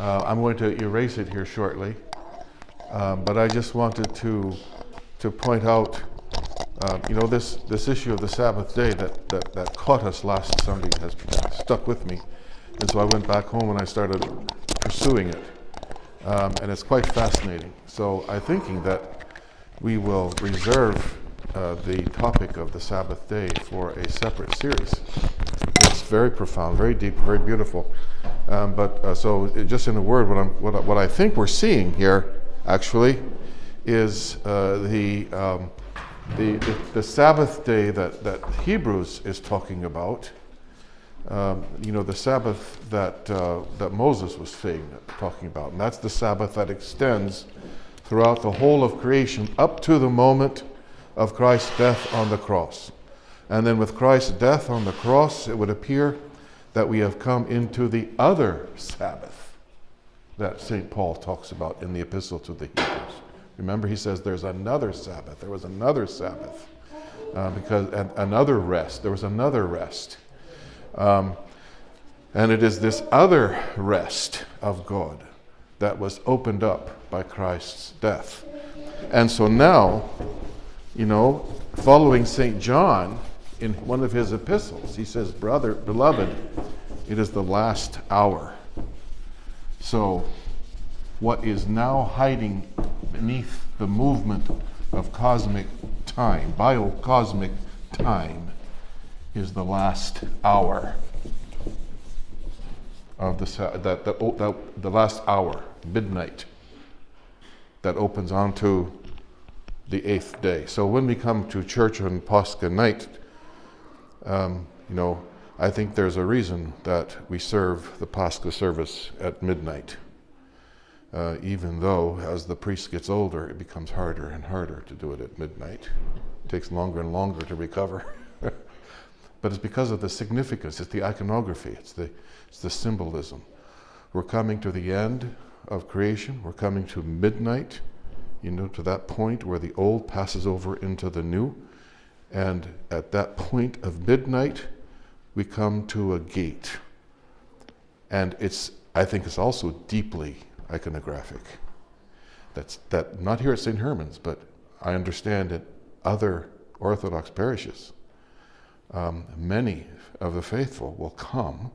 I'm going to erase it here shortly, but I just wanted to point out, this issue of the Sabbath day that caught us last Sunday has stuck with me, and so I went back home and I started pursuing it, and it's quite fascinating. So I'm thinking that we will reserve the topic of the Sabbath day for a separate series. It's very profound, very deep, very beautiful. So just in a word, what I think we're seeing here actually is the Sabbath day that Hebrews is talking about. The Sabbath that Moses was talking about, and that's the Sabbath that extends throughout the whole of creation up to the moment of Christ's death on the cross. And then with Christ's death on the cross, it would appear that we have come into the other Sabbath that St. Paul talks about in the Epistle to the Hebrews. Remember, he says there's another Sabbath. There was another Sabbath and another rest. There was another rest. And it is this other rest of God that was opened up by Christ's death. And so now, following St. John, in one of his epistles, he says, beloved, it is the last hour. So what is now hiding beneath the movement of cosmic time, biocosmic time, is the last hour of the last hour, midnight, that opens onto the 8th day. So when we come to church on Pascha night, I think there's a reason that we serve the Pascha service at midnight. Even though as the priest gets older, it becomes harder and harder to do it at midnight. It takes longer and longer to recover. But it's because of the significance, it's the iconography, it's the symbolism. We're coming to the end of creation, we're coming to midnight, to that point where the old passes over into the new. And at that point of midnight, we come to a gate. And I think it's also deeply iconographic. That not here at St Herman's, but I understand at other Orthodox parishes. Many of the faithful will come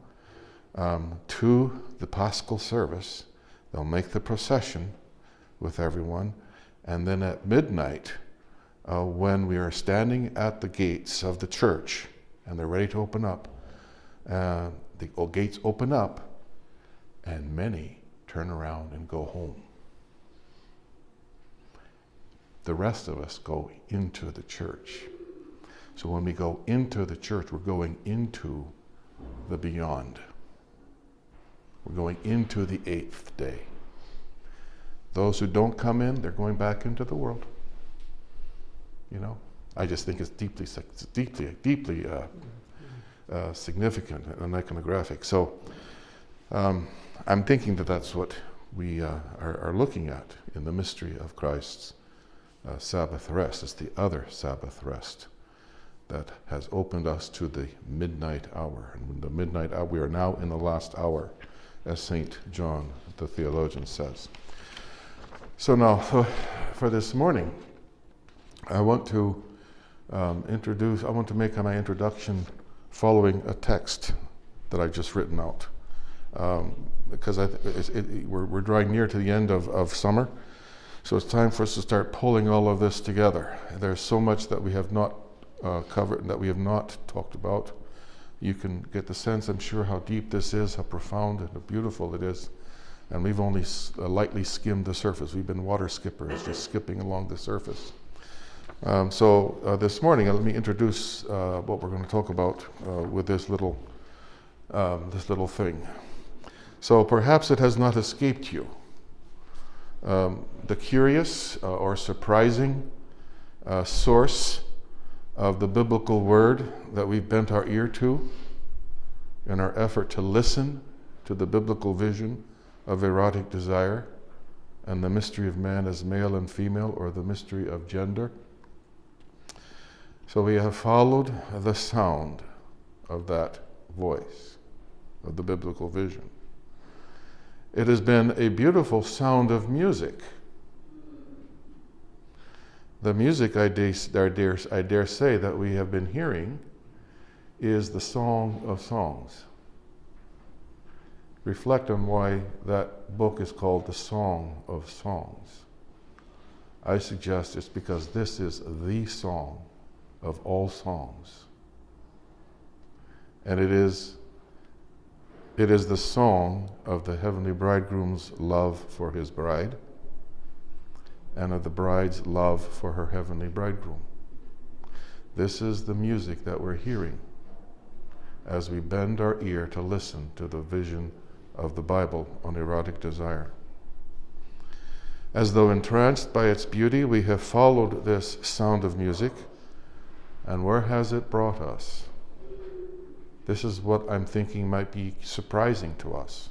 to the Paschal service. They'll make the procession with everyone, and then at midnight, when we are standing at the gates of the church and they're ready to open up, the gates open up and many turn around and go home. The rest of us go into the church. So when we go into the church, we're going into the beyond. We're going into the 8th day. Those who don't come in, they're going back into the world. I just think it's deeply significant and iconographic. So I'm thinking that's what we are looking at in the mystery of Christ's Sabbath rest. It's the other Sabbath rest that has opened us to the midnight hour. And in the midnight hour, we are now in the last hour, as St. John, the theologian, says. So now, for this morning, I want to make my introduction following a text that I've just written out. Because we're drawing near to the end of summer, so it's time for us to start pulling all of this together. There's so much that we have not covered, that we have not talked about. You can get the sense, I'm sure, how deep this is, how profound and how beautiful it is. And we've only lightly skimmed the surface. We've been water skippers, just skipping along the surface. So this morning, let me introduce what we're going to talk about with this little thing. So perhaps it has not escaped you. The curious or surprising source of the biblical word that we've bent our ear to in our effort to listen to the biblical vision of erotic desire and the mystery of man as male and female, or the mystery of gender. So we have followed the sound of that voice, of the biblical vision. It has been a beautiful sound of music. The music, I dare say, that we have been hearing is the Song of Songs. Reflect on why that book is called the Song of Songs. I suggest it's because this is the song of all songs. And it is the song of the heavenly bridegroom's love for his bride and of the bride's love for her heavenly bridegroom. This is the music that we're hearing as we bend our ear to listen to the vision of the Bible on erotic desire. As though entranced by its beauty, we have followed this sound of music, and where has it brought us? This is what I'm thinking might be surprising to us,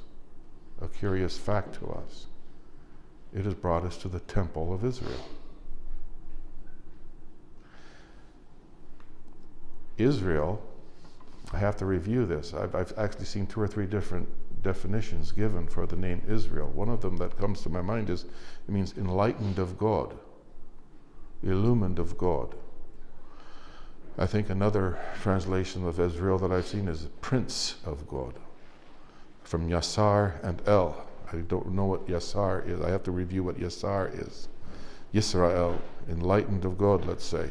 a curious fact to us. It has brought us to the temple of Israel. Israel, I have to review this. I've actually seen 2 or 3 different definitions given for the name Israel. One of them that comes to my mind is, it means enlightened of God, illumined of God. I think another translation of Israel that I've seen is Prince of God, from Yasar and El. I don't know what Yasar is. I have to review what Yasar is. Yisrael, enlightened of God, let's say.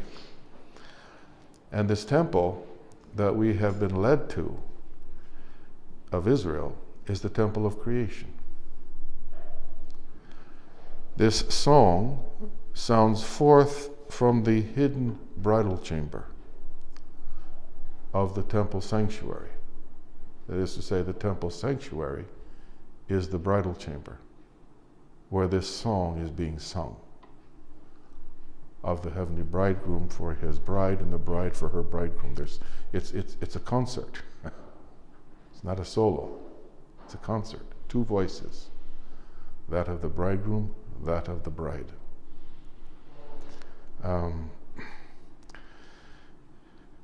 And this temple that we have been led to of Israel is the temple of creation. This song sounds forth from the hidden bridal chamber of the temple sanctuary. That is to say, the temple sanctuary is the bridal chamber where this song is being sung of the heavenly bridegroom for his bride and the bride for her bridegroom. It's a concert. It's not a solo. It's a concert. 2 voices. That of the bridegroom, that of the bride.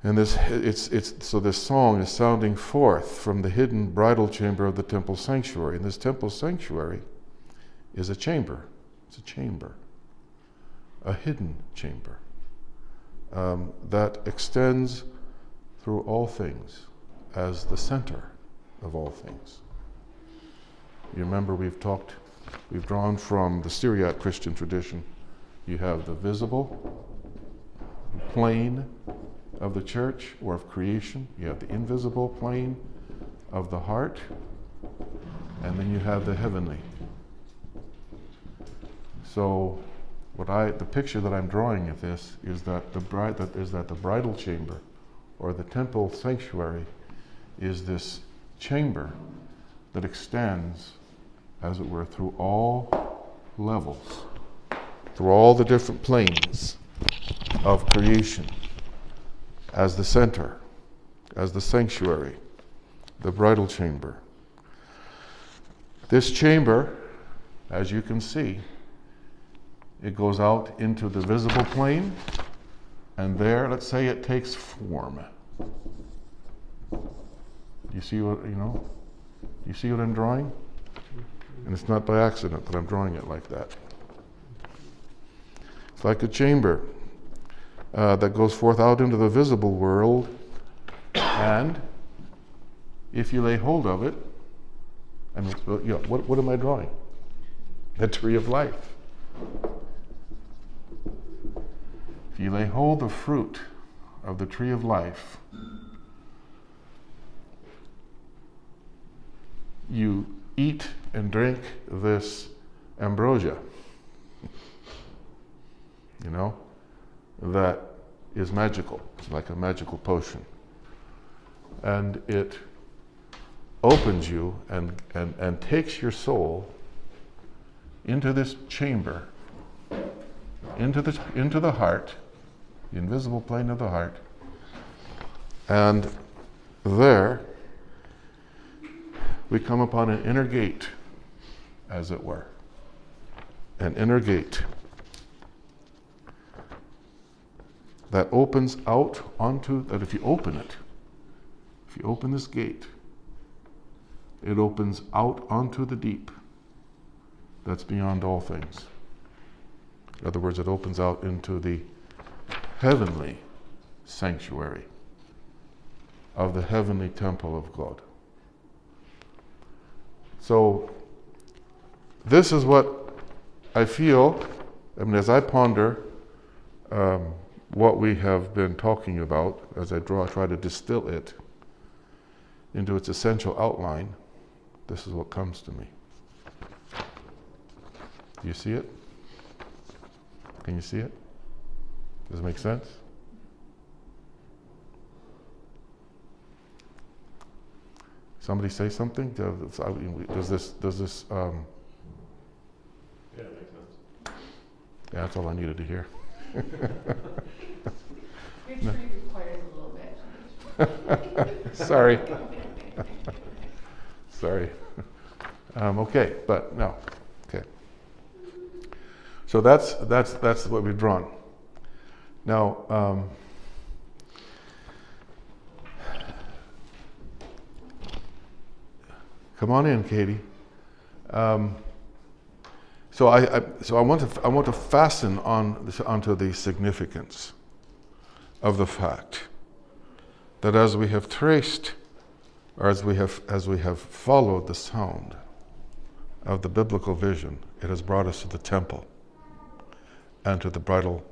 And so this song is sounding forth from the hidden bridal chamber of the temple sanctuary. And this temple sanctuary is a chamber. It's a chamber. A hidden chamber that extends through all things as the center of all things. You remember we've drawn from the Syriac Christian tradition. You have the visible plane of the church or of creation. You have the invisible plane of the heart. And then you have the heavenly. So the picture that I'm drawing of this is that the bridal chamber or the temple sanctuary is this chamber that extends, as it were, through all levels, through all the different planes of creation, as the center, as the sanctuary, the bridal chamber. This chamber, as you can see, it goes out into the visible plane, and there, let's say it takes form. You see what I'm drawing? And it's not by accident that I'm drawing it like that. It's like a chamber that goes forth out into the visible world, and if you lay hold of it, what am I drawing? The tree of life. If you lay hold of fruit of the tree of life, you eat and drink this ambrosia, that is magical. It's like a magical potion. And it opens you and takes your soul into this chamber, into the heart, the invisible plane of the heart, and there we come upon an inner gate, as it were. An inner gate that opens out onto, that if you open this gate, it opens out onto the deep, that's beyond all things. In other words, it opens out into the heavenly sanctuary of the heavenly temple of God. So this is what I feel, as I ponder what we have been talking about, as I try to distill it into its essential outline. This is what comes to me. Do you see it? Can you see it? Does it make sense? Somebody say something? Does this Yeah, it makes sense. yeah, that's all I needed to hear. Your tree requires a little bit. Sorry. Sorry. Okay, but no. Okay. So that's what we've drawn. Now, come on in, Katie. So I want to fasten onto the significance of the fact that as we have traced, or as we have followed the sound of the biblical vision, it has brought us to the temple and to the bridal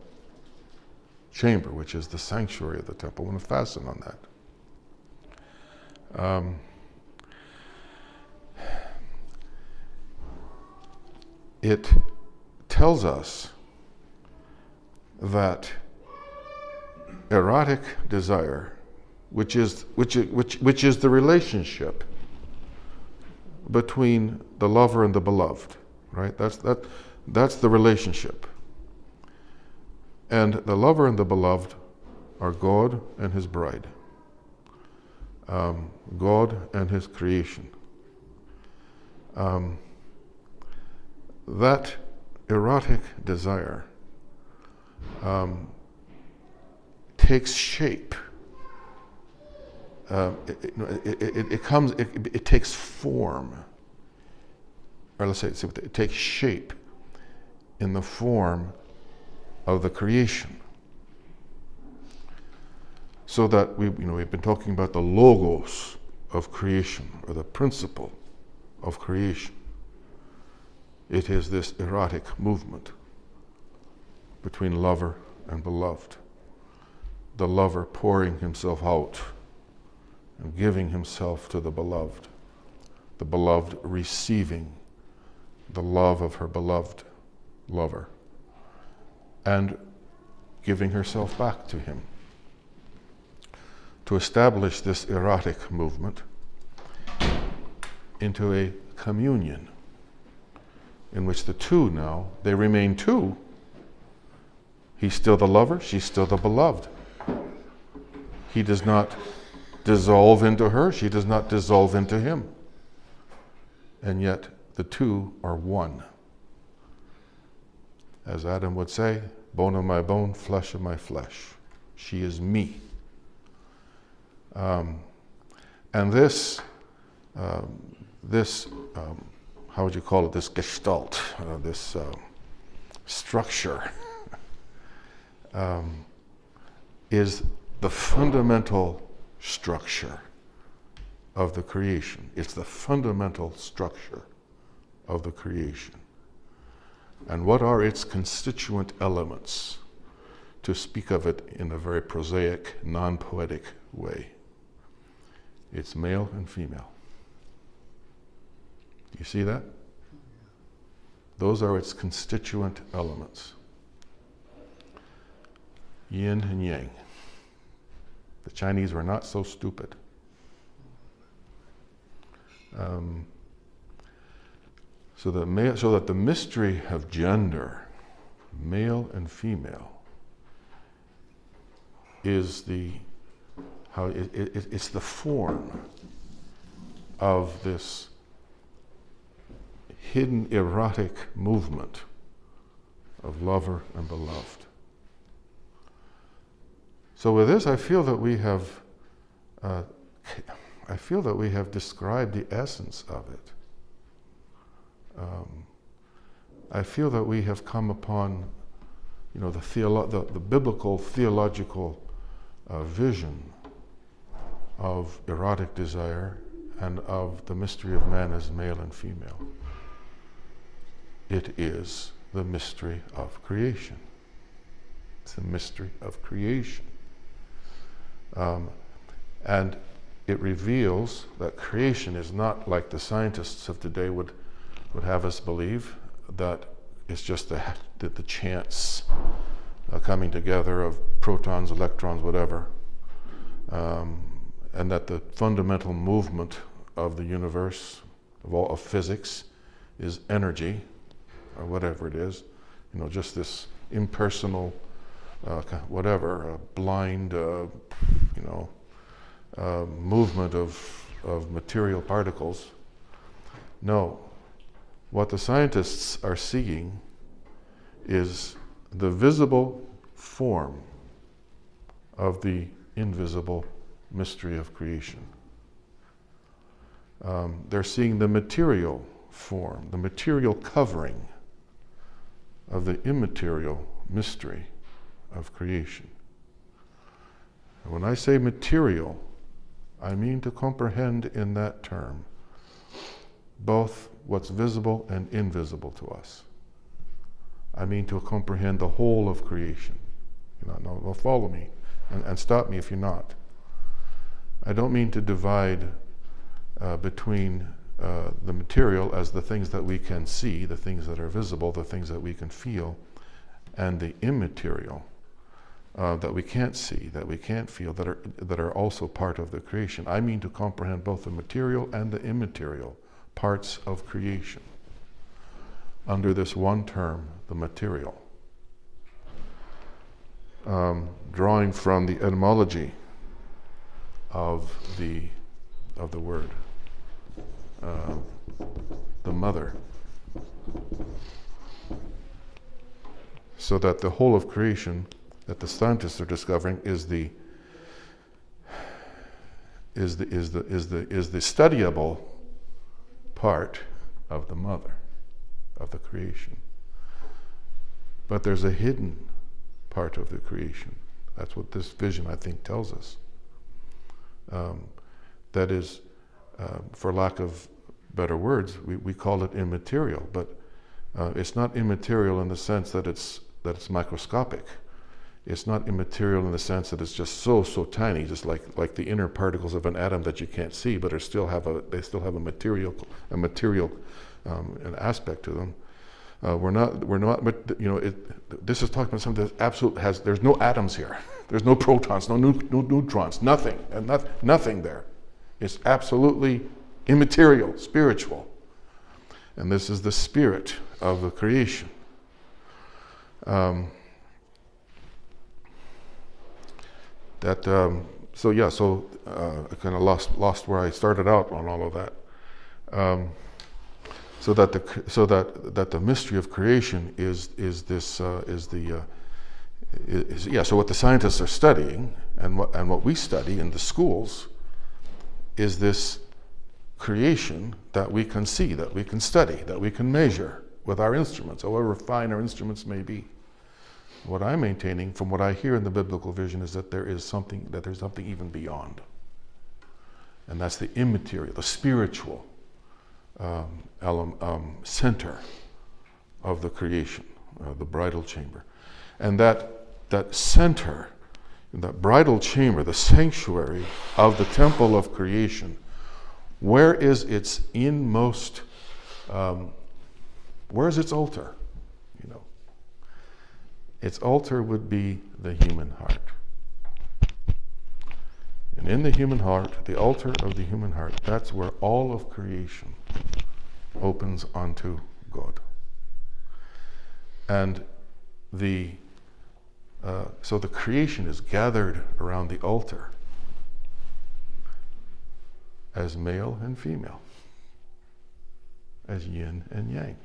chamber, which is the sanctuary of the temple. I want to fasten on that. It tells us that erotic desire, which is the relationship between the lover and the beloved, right? That's the relationship. And the lover and the beloved are God and his bride, God and his creation. That erotic desire takes shape. It takes form, or let's say it takes shape in the form of the creation. So that we've been talking about the logos of creation, or the principle of creation. It is this erotic movement between lover and beloved. The lover pouring himself out and giving himself to the beloved receiving the love of her beloved lover and giving herself back to him. To establish this erotic movement into a communion in which the two now, they remain two. He's still the lover, she's still the beloved. He does not dissolve into her, she does not dissolve into him. And yet the two are one. As Adam would say, bone of my bone, flesh of my flesh. She is me. And this how would you call it, this gestalt, this structure, is the fundamental structure of the creation. It's the fundamental structure of the creation. And what are its constituent elements, to speak of it in a very prosaic, non-poetic way? It's male and female. Do you see that? Those are its constituent elements. Yin and yang. The Chinese were not so stupid. So that the mystery of gender, male and female, is it's the form of this hidden erotic movement of lover and beloved. So with this, I feel that we have described the essence of it. I feel that we have come upon, the biblical theological vision of erotic desire and of the mystery of man as male and female. It is the mystery of creation. It's the mystery of creation. And it reveals that creation is not like the scientists of today would have us believe, that it's just the chance coming together of protons, electrons, whatever, and that the fundamental movement of the universe, of physics, is energy, or whatever it is, just this impersonal, blind, movement of material particles. No, what the scientists are seeing is the visible form of the invisible mystery of creation. They're seeing the material form, the material covering of the immaterial mystery of creation. And when I say material, I mean to comprehend in that term both what's visible and invisible to us. I mean to comprehend the whole of creation. Now follow me and stop me if you're not. I don't mean to divide between the material as the things that we can see, the things that are visible, the things that we can feel, and the immaterial that we can't see, that we can't feel, that are also part of the creation. I mean to comprehend both the material and the immaterial parts of creation under this one term, the material. Drawing from the etymology of the word, the mother, so that the whole of creation that the scientists are discovering is the studyable part of the mother of the creation. But there's a hidden part of the creation. That's what this vision, I think, tells us. That is, for lack of better words, we call it immaterial, but it's not immaterial in the sense that it's microscopic. It's not immaterial in the sense that it's just so tiny, just like the inner particles of an atom that you can't see, but they still have a material an aspect to them. We're not. But this is talking about something that there's no atoms here. There's no protons, no neutrons, nothing, and nothing there. It's absolutely immaterial, spiritual, and this is the spirit of the creation. I kind of lost where I started out on all of that. So that the mystery of creation so what the scientists are studying and what we study in the schools is this creation that we can see, that we can study, that we can measure with our instruments, however fine our instruments may be. What I'm maintaining from what I hear in the biblical vision is that there's something even beyond. And that's the immaterial, the spiritual center of the creation, the bridal chamber. And that center, that bridal chamber, the sanctuary of the temple of creation, where is its inmost, where is its altar? Its altar would be the human heart. And in the human heart, the altar of the human heart, that's where all of creation opens onto God. And so the creation is gathered around the altar as male and female, as yin and yang.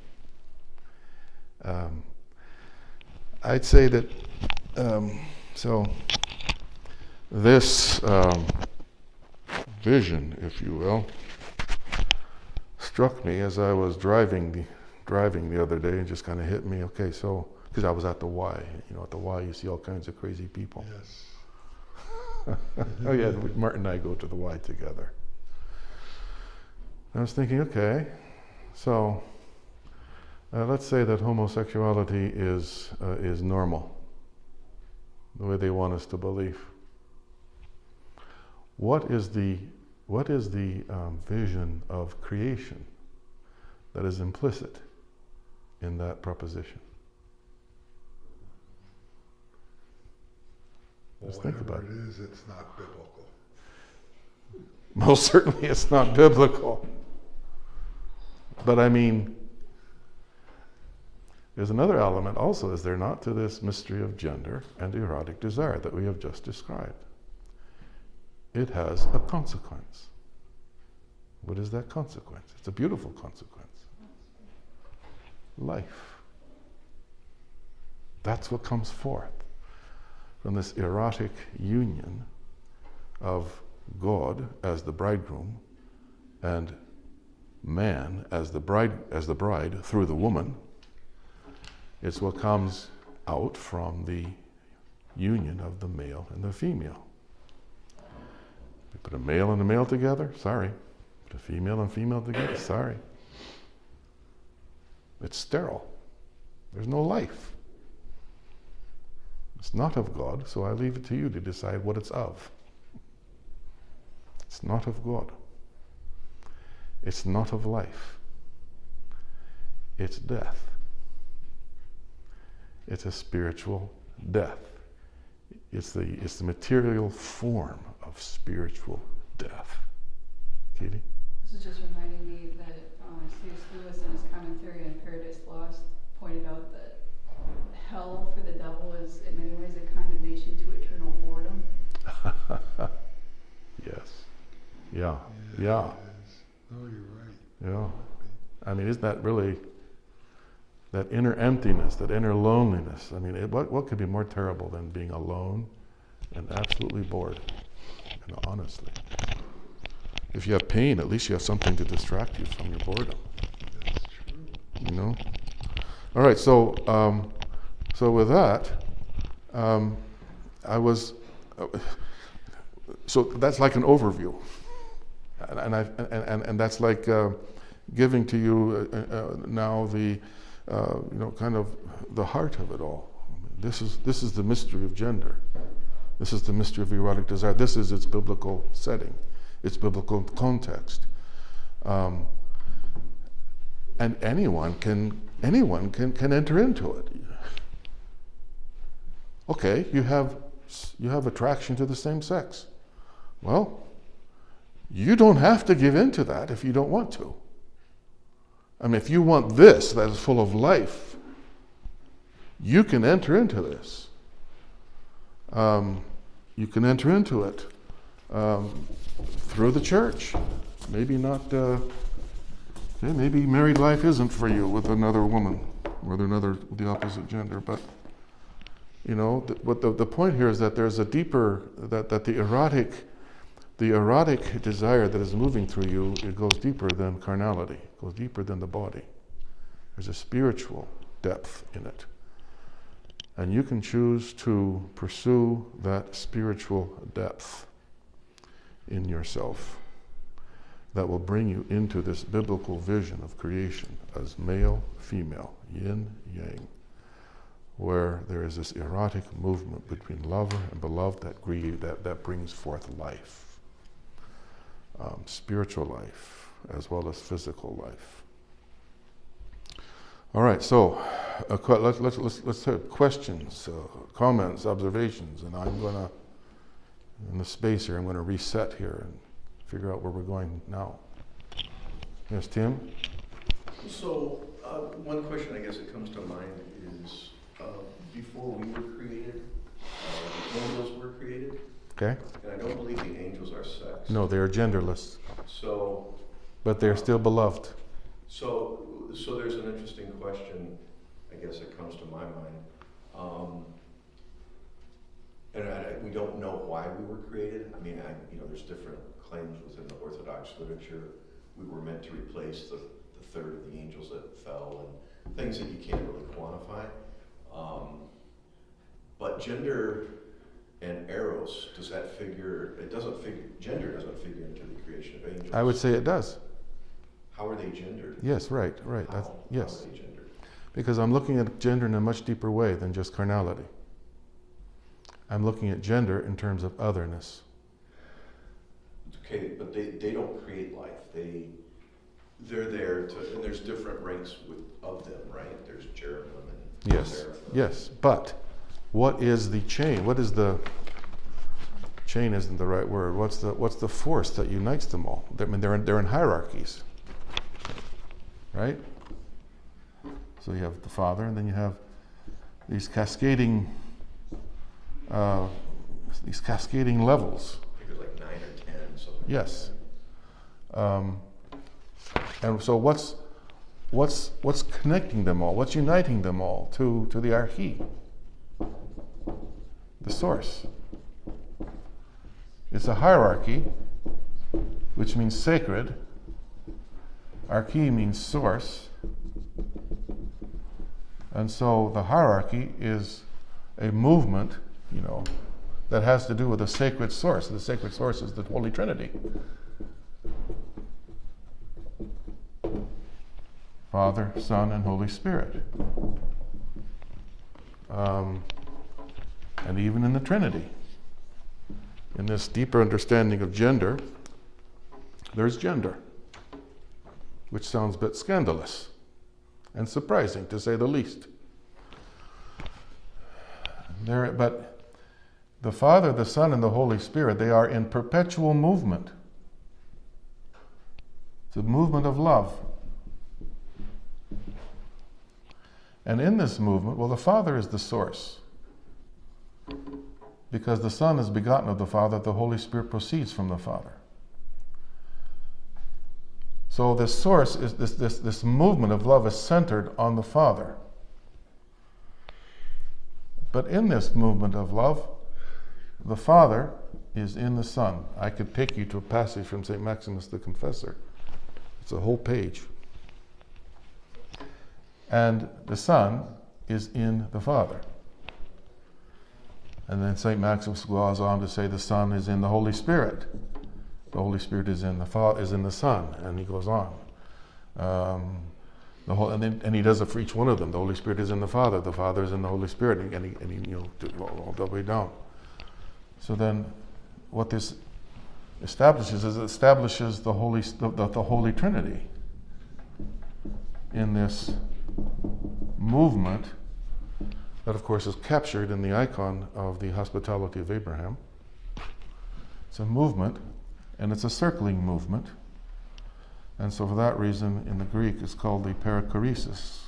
I'd say that, this vision, if you will, struck me as I was driving driving the other day and just kind of hit me. Okay, so because I was at the Y, at the Y you see all kinds of crazy people. Yes. Oh yeah, Martin and I go to the Y together. I was thinking, okay, so let's say that homosexuality is normal, the way they want us to believe. What is the vision of creation that is implicit in that proposition? Just think about it. Whatever it is, it's not biblical. Most certainly it's not biblical. But I mean, there's another element also, is there not, to this mystery of gender and erotic desire that we have just described? It has a consequence. What is that consequence? It's a beautiful consequence. Life. That's what comes forth from this erotic union of God as the bridegroom and man as the bride through the woman. It's what comes out from the union of the male and the female. You put a male and a male together, sorry. Put a female and female together, sorry. It's sterile. There's no life. It's not of God, so I leave it to you to decide what it's of. It's not of God. It's not of life. It's death. It's a spiritual death. It's the material form of spiritual death. Katie? This is just reminding me that C.S. Lewis in his commentary on Paradise Lost pointed out that hell for the devil is in many ways a condemnation to eternal boredom. Yes. Yeah. Yeah. It is. No, you're right. Yeah. I mean, isn't that really that inner emptiness, that inner loneliness? I mean, what could be more terrible than being alone and absolutely bored? Honestly. If you have pain, at least you have something to distract you from your boredom. That's true. All right, so with that, so that's like an overview, and that's like giving to you now the kind of the heart of it all. This is the mystery of gender. This is the mystery of erotic desire. This is its biblical setting, its biblical context, and anyone can enter into it. Okay, you have attraction to the same sex. Well, you don't have to give in to that if you don't want to. I mean, if you want this that is full of life, you can enter into this. You can enter into it through the church. Maybe not. Maybe married life isn't for you with another woman, with the opposite gender. But the point here is that there's a deeper that the erotic desire that is moving through you, it goes deeper than carnality. It goes deeper than the body. There's a spiritual depth in it. And you can choose to pursue that spiritual depth in yourself that will bring you into this biblical vision of creation as male, female, yin, yang, where there is this erotic movement between lover and beloved that brings forth life, spiritual life as well as physical life. All right, so let's have questions, comments, observations, and I'm going to, in the space here, I'm going to reset here and figure out where we're going now. Yes, Tim? So, one question I guess that comes to mind is, before we were created, the angels were created. Okay. And I don't believe the angels are sex. No, they are genderless. So. But they are still beloved. So there's an interesting question, I guess, that comes to my mind. And we don't know why we were created. I mean, there's different claims within the Orthodox literature. We were meant to replace the third of the angels that fell, and things that you can't really quantify. But gender and eros, does that figure? It doesn't figure. Gender doesn't figure into the creation of angels. I would say it does. How are they gendered? Yes, right. That's, How yes. are they gendered? Because I'm looking at gender in a much deeper way than just carnality. I'm looking at gender in terms of otherness. Okay, but they don't create life. They're there to, and there's different ranks of them, right? There's cherubim and Yes, seraphim. yes. But what is the chain? What is the chain? Isn't the right word. What's the force that unites them all? I mean, they're in hierarchies, right? So you have the Father, and then you have these cascading levels. I think there's like 9 or 10. Something Yes. Like And so what's connecting them all? What's uniting them all to the arche, the source? It's a hierarchy, which means sacred. Arche means source. And so the hierarchy is a movement, that has to do with a sacred source. The sacred source is the Holy Trinity. Father, Son, and Holy Spirit. And even in the Trinity, in this deeper understanding of gender, there's gender, which sounds a bit scandalous and surprising, to say the least. But the Father, the Son, and the Holy Spirit, they are in perpetual movement. It's a movement of love. And in this movement, the Father is the source. Because the Son is begotten of the Father, the Holy Spirit proceeds from the Father. So this source, is this movement of love is centered on the Father. But in this movement of love, the Father is in the Son. I could take you to a passage from St. Maximus the Confessor. It's a whole page. And the Son is in the Father. And then St. Maximus goes on to say the Son is in the Holy Spirit. The Holy Spirit is in the Father, is in the Son, and he goes on. And he does it for each one of them. The Holy Spirit is in the Father is in the Holy Spirit, and he all the way down. So then, what this establishes the Holy Trinity in this movement that, of course, is captured in the icon of the hospitality of Abraham. It's a movement, and it's a circling movement. And so for that reason, in the Greek, it's called the perichoresis,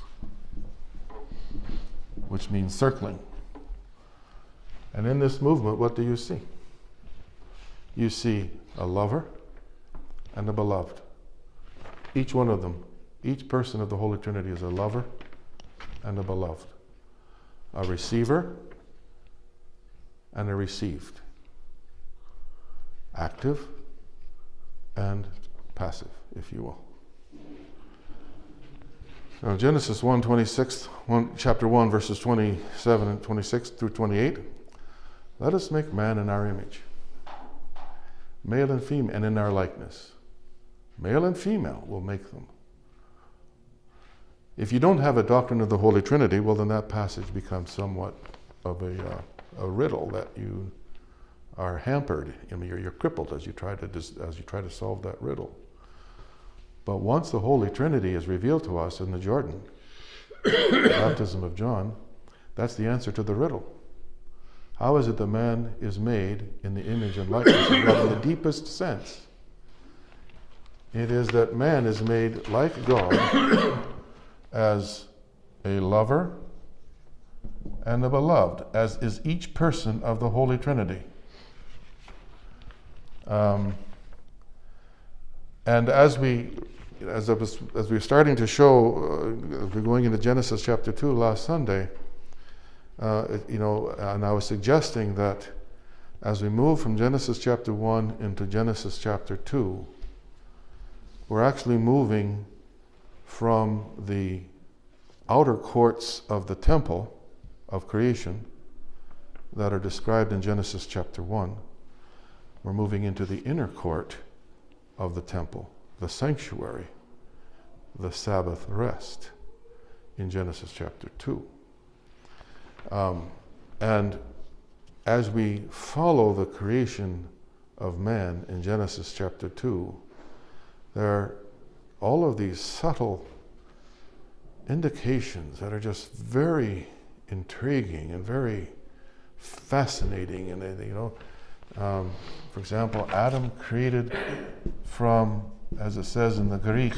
which means circling. And in this movement, what do you see? You see a lover and a beloved. Each one of them, each person of the Holy Trinity is a lover and a beloved. A receiver and a received. Active and passive, if you will. Now, Genesis 1:26, chapter 1, verses 27 and 26 through 28. Let us make man in our image, male and female, and in our likeness. Male and female will make them. If you don't have a doctrine of the Holy Trinity, then that passage becomes somewhat of a riddle that you are hampered. You're crippled as you try to solve that riddle. But once the Holy Trinity is revealed to us in the Jordan, the baptism of John, that's the answer to the riddle. How is it that man is made in the image and likeness of God in the deepest sense? It is that man is made like God as a lover and a beloved, as is each person of the Holy Trinity. And as we're starting to show, we're going into Genesis chapter 2 last Sunday, and I was suggesting that as we move from Genesis chapter 1 into Genesis chapter 2, we're actually moving from the outer courts of the temple of creation that are described in Genesis chapter 1, we're moving into the inner court of the temple, the sanctuary, the Sabbath rest in Genesis chapter 2. And as we follow the creation of man in Genesis chapter 2, there are all of these subtle indications that are just very intriguing and very fascinating. And for example, Adam created from, as it says in the Greek,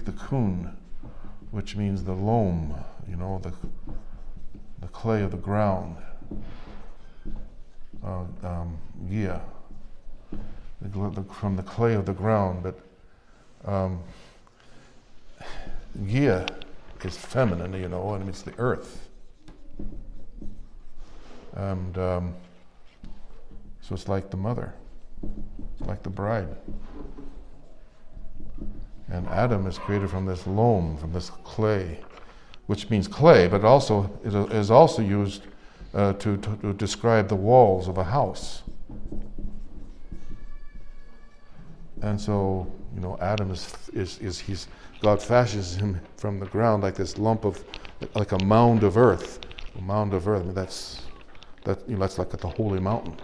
the kun, which means the loam, the clay of the ground. Gia, from the clay of the ground, but Gia is feminine, and it's the earth. And so it's like the mother, it's like the bride. And Adam is created from this loam, from this clay, which means clay, but also it is also used to describe the walls of a house. And so, Adam is God fashions him from the ground like this lump of, like a mound of earth. A mound of earth. I mean, that's like at the holy mountain,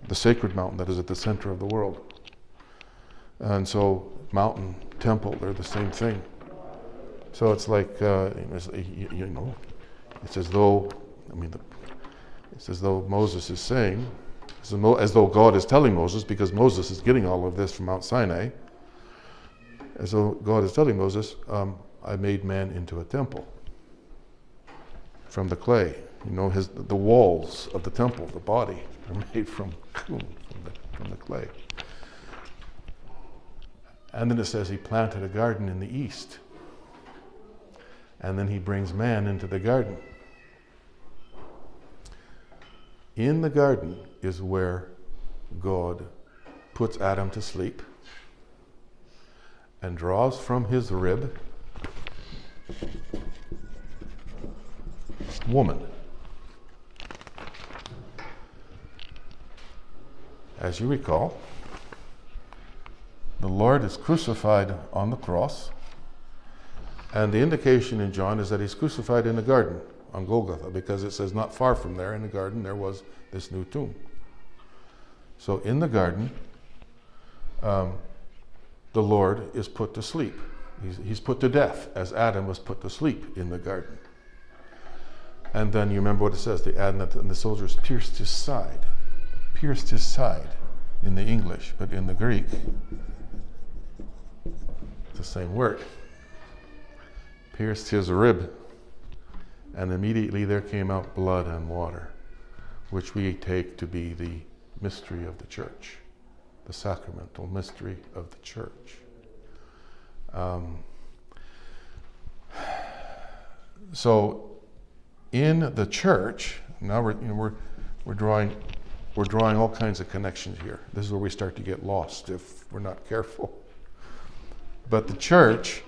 the sacred mountain that is at the center of the world. And so, mountain, temple, they're the same thing. So it's like, it's as though, it's as though Moses is saying, as though God is telling Moses, because Moses is getting all of this from Mount Sinai, as though God is telling Moses, I made man into a temple from the clay. The walls of the temple, the body, are made from the clay. And then it says he planted a garden in the east. And then he brings man into the garden. In the garden is where God puts Adam to sleep and draws from his rib woman. As you recall, the Lord is crucified on the cross, and the indication in John is that he's crucified in the garden on Golgotha, because it says not far from there in the garden there was this new tomb. So in the garden, the Lord is put to sleep. He's put to death, as Adam was put to sleep in the garden. And then you remember what it says, and the soldiers pierced his side in the English, but in the Greek, it's the same word. Pierced his rib, and immediately there came out blood and water, which we take to be the mystery of the church, the sacramental mystery of the church. So in the church, now we're drawing all kinds of connections here. This is where we start to get lost if we're not careful. But the church,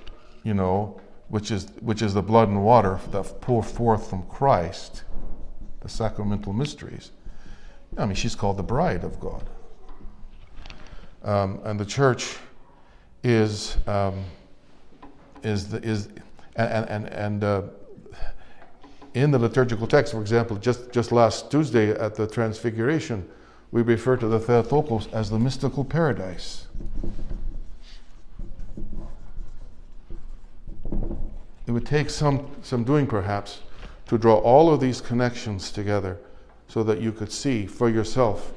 which is the blood and water that pour forth from Christ, the sacramental mysteries. She's called the bride of God, and the church is in the liturgical text. For example, just last Tuesday at the Transfiguration, we refer to the Theotokos as the mystical paradise. It would take some doing perhaps to draw all of these connections together so that you could see for yourself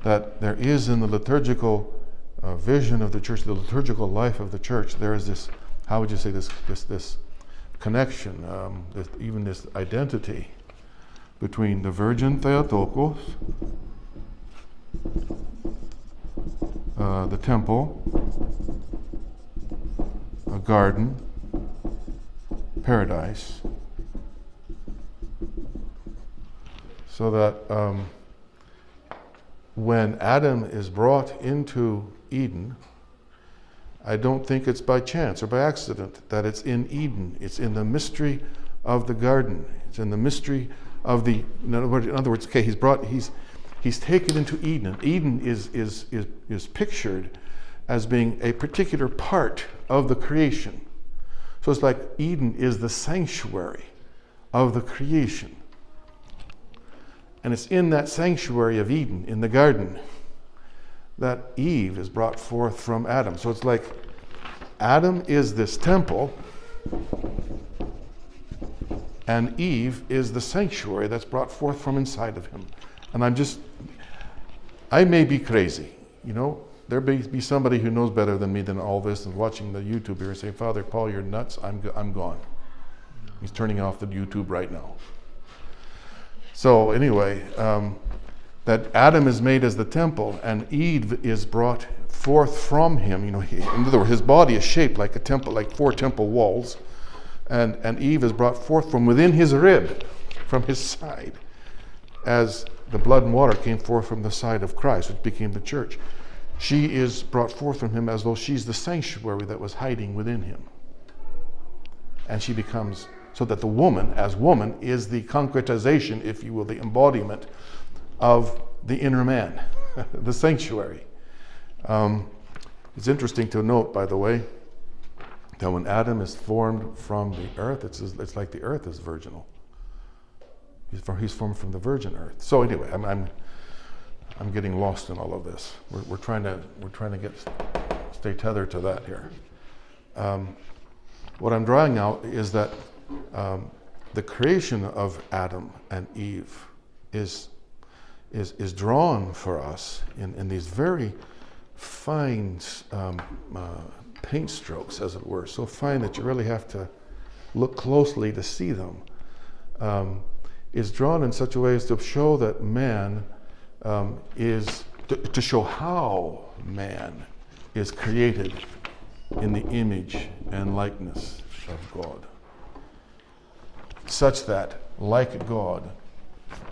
that there is in the liturgical vision of the church, the liturgical life of the church, there is this, how would you say, this connection, even this identity between the Virgin Theotokos, the temple, a garden, paradise, so that when Adam is brought into Eden, I don't think it's by chance or by accident that it's in Eden. It's in the mystery of the garden. It's in the mystery of the, in other words, okay, he's taken into Eden. Eden is pictured as being a particular part of the creation. So it's like Eden is the sanctuary of the creation. And it's in that sanctuary of Eden, in the garden, that Eve is brought forth from Adam. So it's like Adam is this temple, and Eve is the sanctuary that's brought forth from inside of him. And I may be crazy, you know. There may be somebody who knows better than me than all this and watching the YouTube here and saying, Father Paul, you're nuts, I'm gone. He's turning off the YouTube right now. So anyway, that Adam is made as the temple and Eve is brought forth from him. You know, in other words, his body is shaped like a temple, like 4 temple walls. And Eve is brought forth from within his rib, from his side, as the blood and water came forth from the side of Christ, which became the church. She is brought forth from him as though she's the sanctuary that was hiding within him. And she becomes, so that the woman, as woman, is the concretization, if you will, the embodiment of the inner man, the sanctuary. It's interesting to note, by the way, that when is formed from the earth, it's like the earth is virginal. He's formed from the virgin earth. So anyway, I'm getting lost in all of this. We're trying to stay tethered to that here. What I'm drawing out is that the creation of Adam and Eve is drawn for us in these very fine paint strokes, as it were, so fine that you really have to look closely to see them. Is drawn in such a way as to show that man is to show how man is created in the image and likeness of God, such that, like God,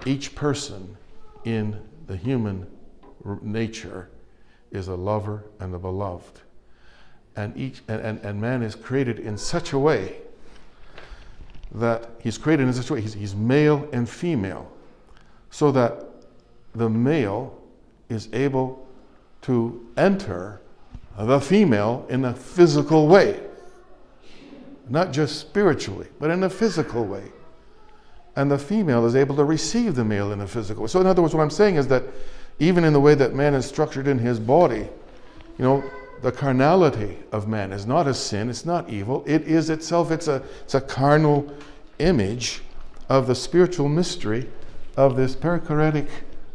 each person in the human nature is a lover and a beloved, and man is created in such a way that he's male and female, so that the male is able to enter the female in a physical way. Not just spiritually, but in a physical way. And the female is able to receive the male in a physical way. So in other words, what I'm saying is that even in the way that man is structured in his body, you know, the carnality of man is not a sin, it's not evil. It is itself, it's a carnal image of the spiritual mystery of this perichoretic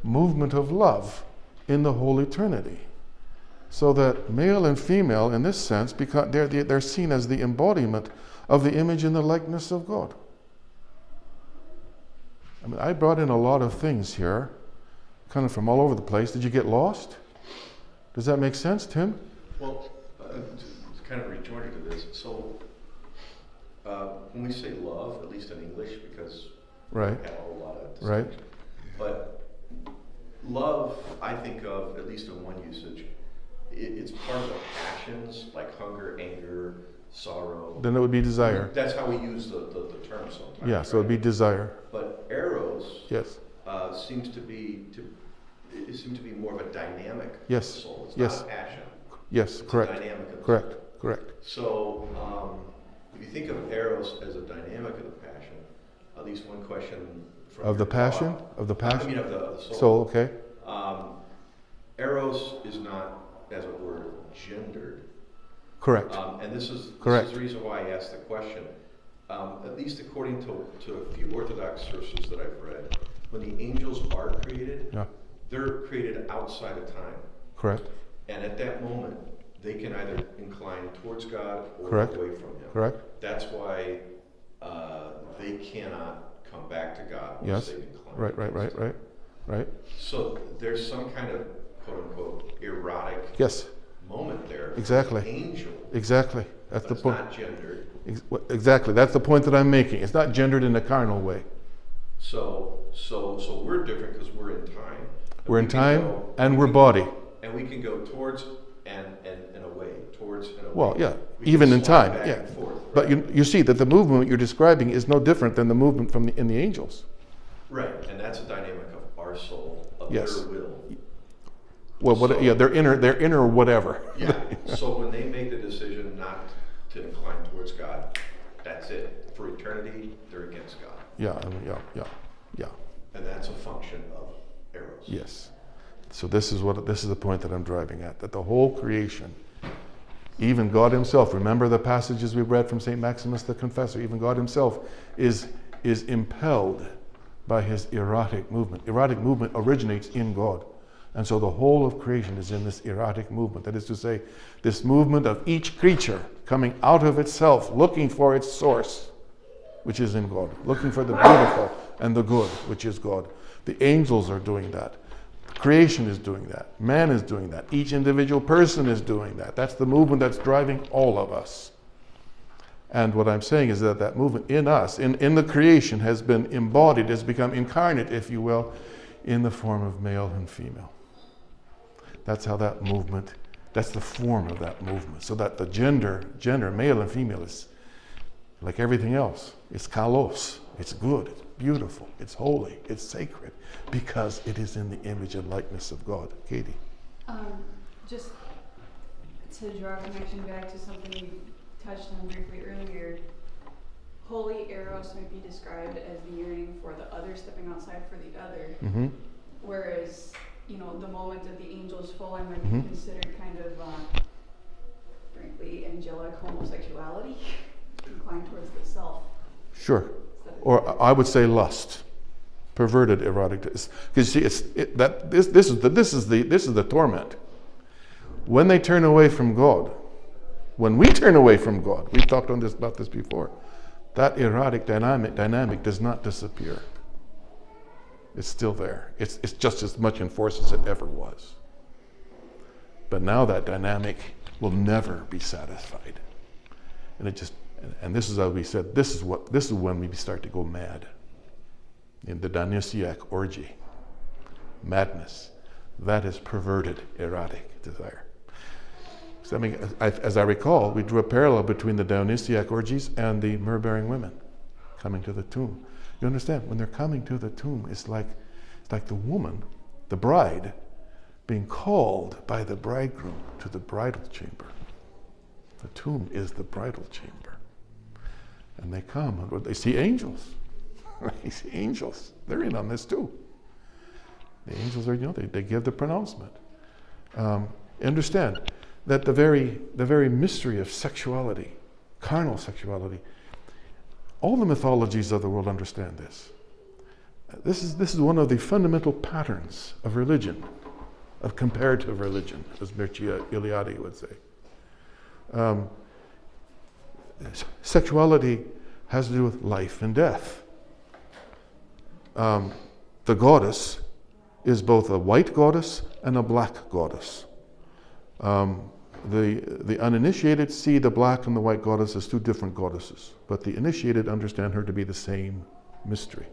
movement of love in the Holy Trinity. So that male and female, in this sense, because they're seen as the embodiment of the image and the likeness of God. I mean, I brought in a lot of things here, kind of from all over the place. Did you get lost? Does that make sense, Tim? Well, it's kind of a rejoinder to this. So, when we say love, at least in English, because right, we have a whole lot of right, but love, I think of, at least in one usage, it's part of the passions, like hunger, anger, sorrow. Then it would be desire. That's how we use the term sometimes. Yeah, so it would be desire. But eros, yes, seems to be more of a dynamic yes, soul. It's yes, not a passion. Yes, it's correct. A dynamic of the correct, soul. correct. So, if you think of eros as a dynamic of the passion, at least one question from Of the your passion? thought- Of the passion? I mean, of the soul. Soul, okay. Eros is not, as it were, gendered. Correct. And this is Correct. the reason why I asked the question. At least according to a few Orthodox sources that I've read, when the angels are created, Yeah, they're created outside of time. correct, And at that moment, they can either incline towards God or Correct. away from Him. correct. That's why they cannot come back to God once Yes. they've inclined. Right, right, right, against Him. right, right. So there's some kind of quote unquote erotic Yes, moment there. Exactly. Angel. exactly. That's But the it's point. not gendered. Exactly. That's the point that I'm making. It's not gendered in a carnal way. So we're different because we're in time. And We're in we can time go- and we we're can- body. And we can go towards and away, towards towards and Well, away. yeah, We can even in slide time, back yeah. and forth, But right? you see that the movement you're describing is no different than the movement in the angels. Right, and that's a dynamic of our soul, of Yes. their will. Well, So- yeah, their inner whatever. Yeah, so when they make the decision not to incline towards God, that's it. For eternity, they're against God. Yeah. And that's a function of eros. Yes. So this is the point that I'm driving at, that the whole creation, even God himself, remember the passages we read from St. Maximus the Confessor, even God himself is impelled by his erotic movement. Erotic movement originates in God. And so the whole of creation is in this erotic movement. That is to say, this movement of each creature coming out of itself, looking for its source, which is in God, looking for the beautiful and the good, which is God. The angels are doing that. Creation is doing that. Man is doing that. Each individual person is doing that. That's the movement that's driving all of us. And what I'm saying is that that movement in us, in the creation, has been embodied, has become incarnate, if you will, in the form of male and female. That's how that movement, that's the form of that movement. So that the gender, male and female, is like everything else. It's kalos. It's good. It's beautiful. It's holy. It's sacred. Because it is in the image and likeness of God. Katie. Just to draw a connection back to something we touched on briefly earlier, holy eros might be described as the yearning for the other stepping outside for the other, Mm-hmm. whereas, the moment of the angel's falling might Mhm. be considered kind of, frankly, angelic homosexuality, inclined towards the self. Sure. instead of- Or I would say lust. Perverted erotic. Because you see, this is the torment. When they turn away from God, when we turn away from God, we've talked about this before, that erotic dynamic does not disappear. It's still there. It's just as much in force as it ever was. But now that dynamic will never be satisfied. And this is how we said, this is when we start to go mad. In the Dionysiac orgy. Madness. That is perverted erotic desire. So, as I recall, we drew a parallel between the Dionysiac orgies and the myrrh-bearing women coming to the tomb. You understand? When they're coming to the tomb, it's like the woman, the bride, being called by the bridegroom to the bridal chamber. The tomb is the bridal chamber. And they come, and they see angels. They see angels. They're in on this too. The angels are, they give the pronouncement. Understand that the very mystery of sexuality, carnal sexuality, all the mythologies of the world understand this. This is one of the fundamental patterns of religion, of comparative religion, as Mircea Eliade would say. Sexuality has to do with life and death. The goddess is both a white goddess and a black goddess. The uninitiated see the black and the white goddess as two different goddesses, but the initiated understand her to be the same mystery.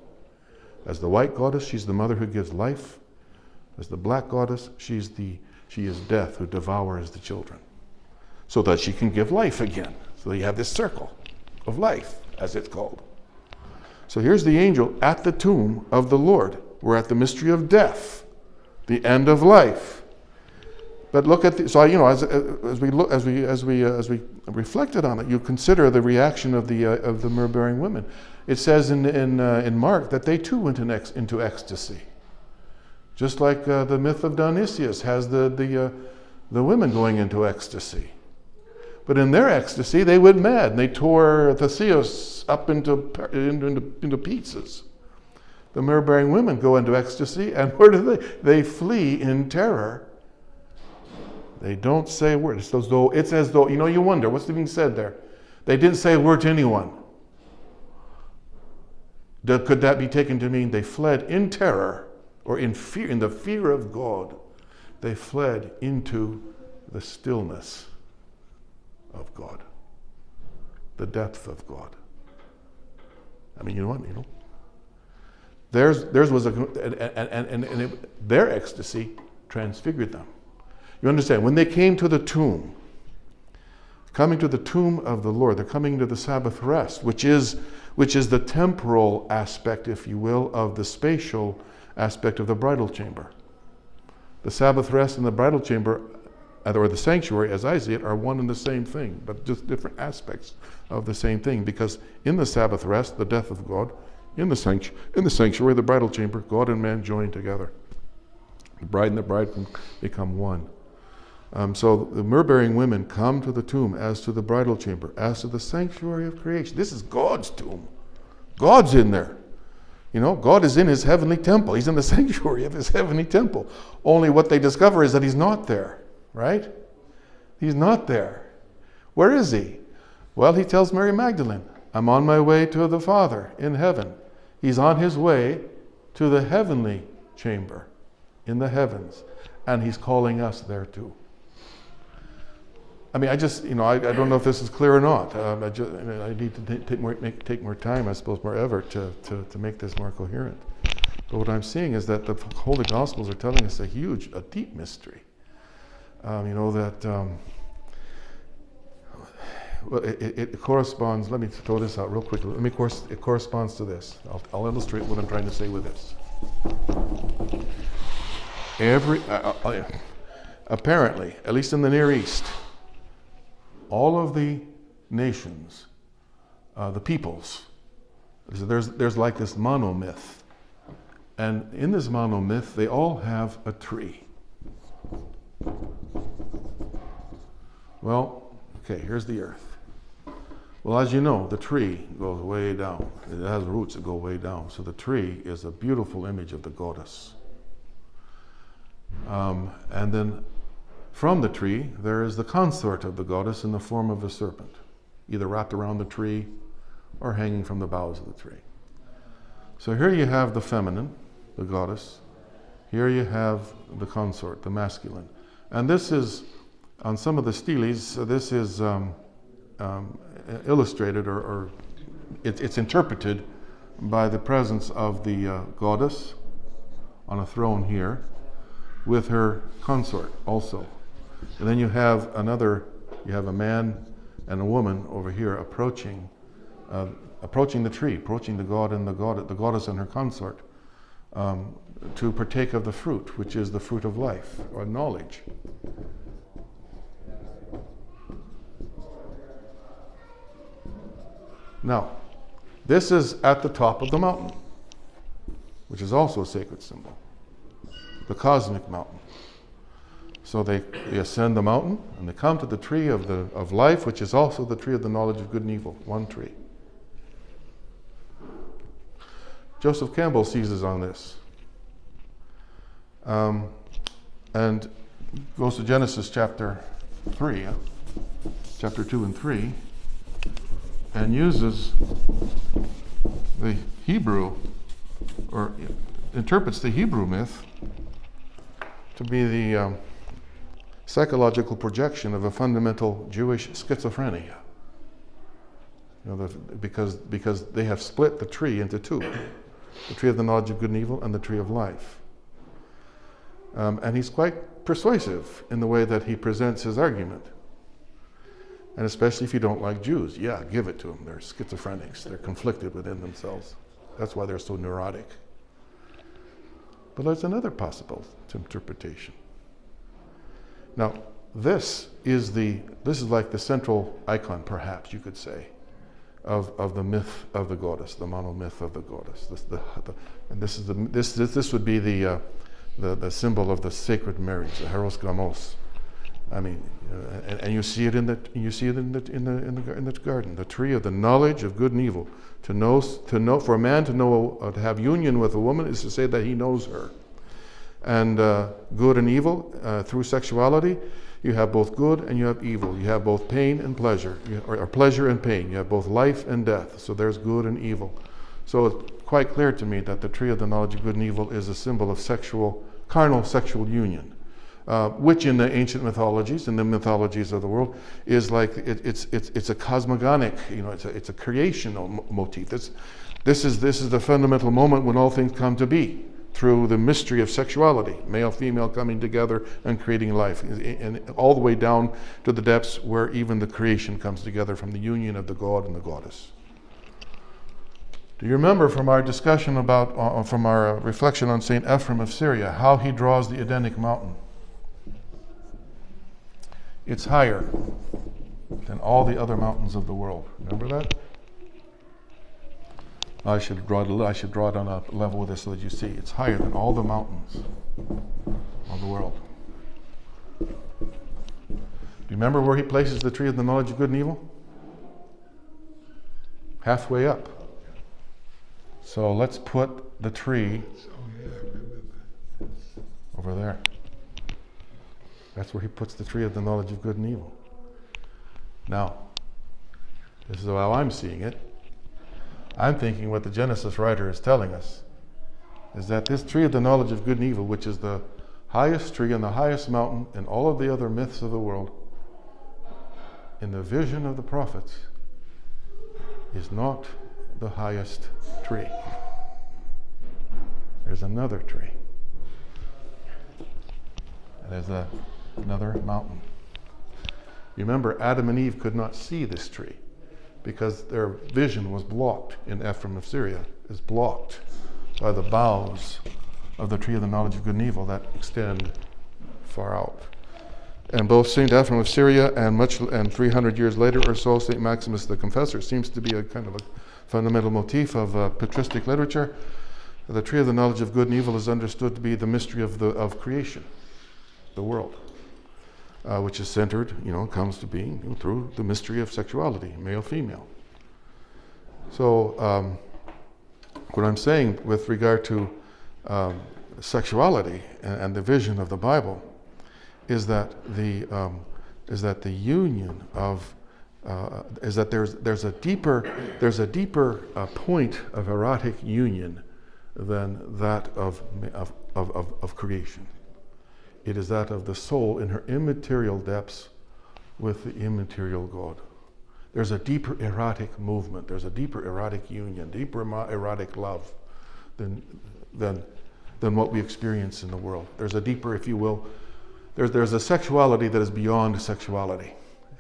As the white goddess, she's the mother who gives life. As the black goddess, she is death who devours the children, so that she can give life again. So you have this circle of life, as it's called. So here's the angel at the tomb of the Lord. We're at the mystery of death, the end of life. But look at as we reflected on it, you consider the reaction of the myrrh-bearing women. It says in Mark that they too went into ecstasy, just like the myth of Dionysius has the women going into ecstasy. But in their ecstasy, they went mad, and they tore Theseus up into pieces. The myrrh-bearing women go into ecstasy, and where do they? They flee in terror. They don't say a word. It's as though, you wonder, what's being said there? They didn't say a word to anyone. Could that be taken to mean they fled in terror, or in fear, in the fear of God? They fled into the stillness of God, the depth of God. I mean, you know what? Theirs was their ecstasy transfigured them. You understand? When they came to the tomb, coming to the tomb of the Lord. They're coming to the Sabbath rest, which is the temporal aspect, if you will, of the spatial aspect of the bridal chamber. The Sabbath rest and the bridal chamber, or the sanctuary, as I see it, are one and the same thing, but just different aspects of the same thing. Because in the Sabbath rest, the death of God, in the sanctuary, the bridal chamber, God and man join together. The bride and the bridegroom become one. So the myrrh-bearing women come to the tomb as to the bridal chamber, as to the sanctuary of creation. This is God's tomb. God's in there. You know, God is in his heavenly temple. He's in the sanctuary of his heavenly temple. Only what they discover is that he's not there, right? He's not there. Where is he? Well, he tells Mary Magdalene, I'm on my way to the Father in heaven. He's on his way to the heavenly chamber in the heavens, and he's calling us there too. I mean, I don't know if this is clear or not. I need to take more time, I suppose, more effort to make this more coherent. But what I'm seeing is that the Holy Gospels are telling us a deep mystery. It corresponds. Let me throw this out real quickly. It corresponds to this. I'll illustrate what I'm trying to say with this. Apparently, at least in the Near East, all of the nations, the peoples, there's like this monomyth. And in this monomyth, they all have a tree. Well, okay, here's the earth. Well, as you know, the tree goes way down. It has roots that go way down. So the tree is a beautiful image of the goddess. And then from the tree, there is the consort of the goddess in the form of a serpent, either wrapped around the tree or hanging from the boughs of the tree. So here you have the feminine, the goddess. Here you have the consort, the masculine. And this is, on some of the steles, this is illustrated or it's interpreted by the presence of the goddess on a throne here with her consort also. And then you have a man and a woman over here approaching the tree, approaching the god and the goddess and her consort to partake of the fruit, which is the fruit of life or knowledge. Now, this is at the top of the mountain, which is also a sacred symbol, the cosmic mountain. So they ascend the mountain and they come to the tree of life, which is also the tree of the knowledge of good and evil, one tree. Joseph Campbell seizes on this and goes to Genesis chapter 3, chapter 2 and 3, and uses the Hebrew, or interprets the Hebrew myth to be the psychological projection of a fundamental Jewish schizophrenia. Because they have split the tree into two, the tree of the knowledge of good and evil and the tree of life. And he's quite persuasive in the way that he presents his argument. And especially if you don't like Jews, yeah, give it to them. They're schizophrenics. They're conflicted within themselves. That's why they're so neurotic. But there's another possible interpretation. Now, this is like the central icon, perhaps you could say, of the myth of the goddess, the monomyth of the goddess. This would be the symbol of the sacred marriage, the Heros Gamos. I mean, and you see it in the garden, the tree of the knowledge of good and evil. To know, for a man to have union with a woman is to say that he knows her. And good and evil, through sexuality, you have both good and you have evil. You have both pain and pleasure, or pleasure and pain. You have both life and death. So there's good and evil. So it's quite clear to me that the tree of the knowledge of good and evil is a symbol of carnal sexual union, which in the ancient mythologies, in the mythologies of the world, is like it's a cosmogonic, it's a creational motif. This is the fundamental moment when all things come to be through the mystery of sexuality, male, female coming together and creating life, and all the way down to the depths where even the creation comes together from the union of the God and the goddess. Do you remember from our discussion from our reflection on St. Ephrem of Syria, how he draws the Edenic mountain? It's higher than all the other mountains of the world. Remember that? I should draw it on a level with this so that you see. It's higher than all the mountains of the world. Do you remember where he places the tree of the knowledge of good and evil? Halfway up. So let's put the tree over there. That's where he puts the tree of the knowledge of good and evil. Now, this is how I'm seeing it. I'm thinking what the Genesis writer is telling us is that this tree of the knowledge of good and evil, which is the highest tree and the highest mountain in all of the other myths of the world, in the vision of the prophets, is not the highest tree. There's another tree. There's another mountain. You remember, Adam and Eve could not see this tree because their vision was blocked in Ephrem of Syria, is blocked by the boughs of the tree of the knowledge of good and evil that extend far out. And both St. Ephrem of Syria and 300 years later or so, St. Maximus the Confessor, seems to be a kind of a fundamental motif of patristic literature. The tree of the knowledge of good and evil is understood to be the mystery of creation, the world. Which is centered, comes to being through the mystery of sexuality, male, female. So, what I'm saying with regard to sexuality and the vision of the Bible is that the union of is that there's a deeper point of erotic union than that of creation. It is that of the soul in her immaterial depths with the immaterial God. There's a deeper erotic movement. There's a deeper erotic union, deeper erotic love than what we experience in the world. There's a deeper, if you will, there's a sexuality that is beyond sexuality.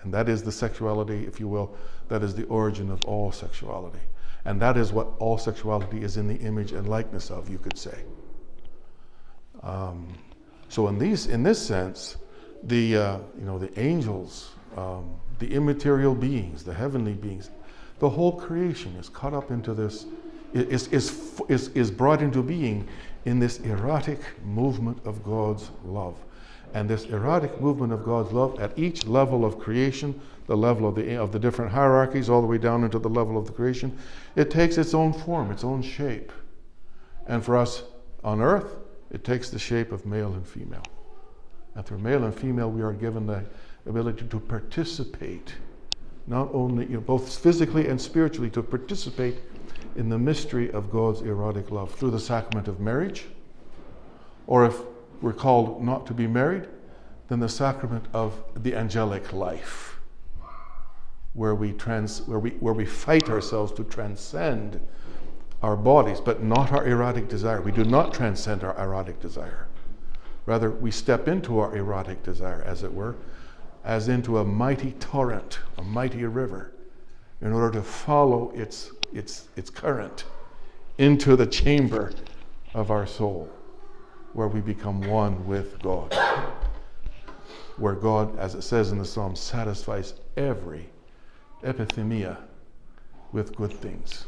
And that is the sexuality, if you will, that is the origin of all sexuality. And that is what all sexuality is in the image and likeness of, you could say. So in this sense, the angels, the immaterial beings, the heavenly beings, the whole creation is caught up into this, is brought into being in this erotic movement of God's love. And this erotic movement of God's love at each level of creation, the level of the different hierarchies, all the way down into the level of the creation, it takes its own form, its own shape. And for us on earth, it takes the shape of male and female. And through male and female, we are given the ability to participate, not only both physically and spiritually, to participate in the mystery of God's erotic love through the sacrament of marriage, or if we're called not to be married, then the sacrament of the angelic life, where we fight ourselves to transcend our bodies, but not our erotic desire. We do not transcend our erotic desire. Rather, we step into our erotic desire, as it were, as into a mighty torrent, a mighty river, in order to follow its current into the chamber of our soul, where we become one with God. Where God, as it says in the Psalm, satisfies every epithemia with good things.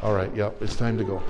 All right, it's time to go.